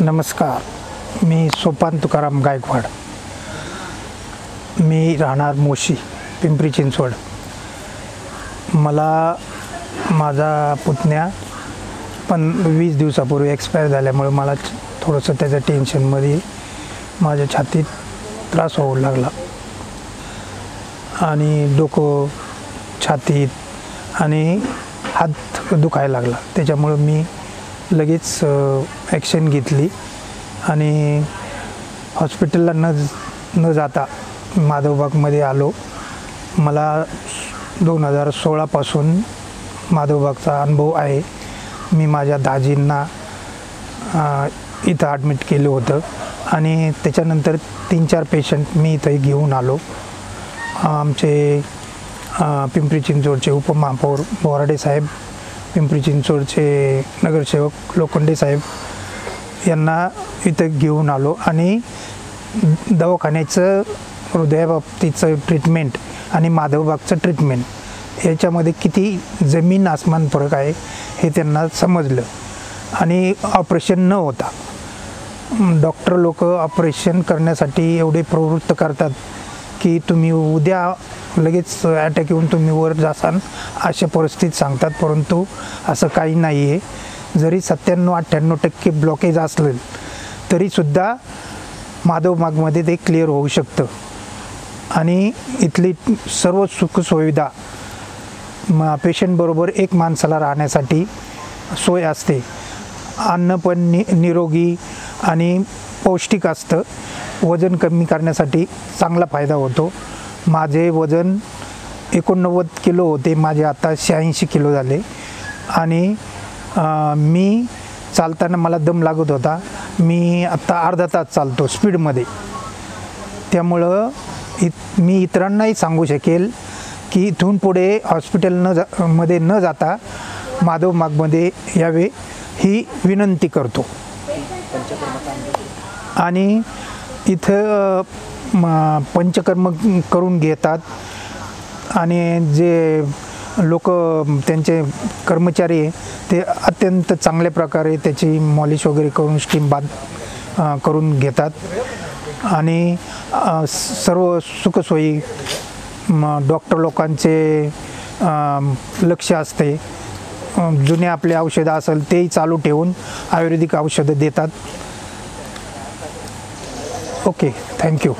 नमस्कार, मी सोपान तुकाराम गायकवाड. मी राहणार मोशी, पिंपरी चिंचवड. मला माझा पुतण्या 20 दिवसापूर्वी एक्सपायर झाल्यामुळे मला थोडंसं त्याच्या टेन्शनमध्ये माझ्या छातीत त्रास होऊ लागला आणि डोकं, छातीत आणि हात दुखायला लागला. त्याच्यामुळं मी लगेच ॲक्शन घेतली आणि हॉस्पिटलला न जाता माधवबागमध्ये आलो. मला 2016पासून माधवबागचा अनुभव आहे. मी माझ्या दाजींना इथं ॲडमिट केलं होतं आणि त्याच्यानंतर 3-4 पेशंट मी इथं घेऊन आलो. आमचे पिंपरी चिंचवडचे उपमहापौर बोराडे साहेब, पिंपरी चिंचवडचे नगरसेवक लोखंडे साहेब यांना इथं घेऊन आलो आणि दवाखान्याचं हृदयाबाबतीचं ट्रीटमेंट आणि माधवबागचं ट्रीटमेंट याच्यामध्ये किती जमीन आसमान फरक आहे हे त्यांना समजलं. आणि ऑपरेशन न होता डॉक्टर लोक ऑपरेशन करण्यासाठी एवढे प्रवृत्त करतात की तुम्ही उद्या लगेच अटॅक येऊन तुम्ही वर जासाल अशा परिस्थितीत सांगतात, परंतु असं काही नाही आहे. जरी 97-98% ब्लॉकेज असलं तरीसुद्धा माधवबागमध्ये ते क्लिअर होऊ शकतं. आणि इथली सर्व सुखसुविधा पेशंटबरोबर एक माणसाला राहण्यासाठी सोय असते. अन्न पण निरोगी आणि पौष्टिक असतं. वजन कमी करण्यासाठी चांगला फायदा होतो. माझे वजन 89 किलो होते, माझे आता 86 किलो झाले. आणि मी चालताना मला दम लागत होता. मी आत्ता अर्धा तास चालतो स्पीडमध्ये. त्यामुळं मी इतरांनाही सांगू शकेल की इथून पुढे हॉस्पिटल न जाता माधवबागमध्ये यावे ही विनंती करतो. आणि इथं पंचकर्म करून घेतात आणि जे लोक त्यांचे कर्मचारी आहे ते अत्यंत चांगल्या प्रकारे त्याची मॉलिश वगैरे करून स्टीम बाथ करून घेतात. आणि सर्व सुखसोयी डॉक्टर लोकांचे लक्ष असते. जुने आपले औषधं असेल तेही चालू ठेवून आयुर्वेदिक औषधं देतात. Okay, thank you.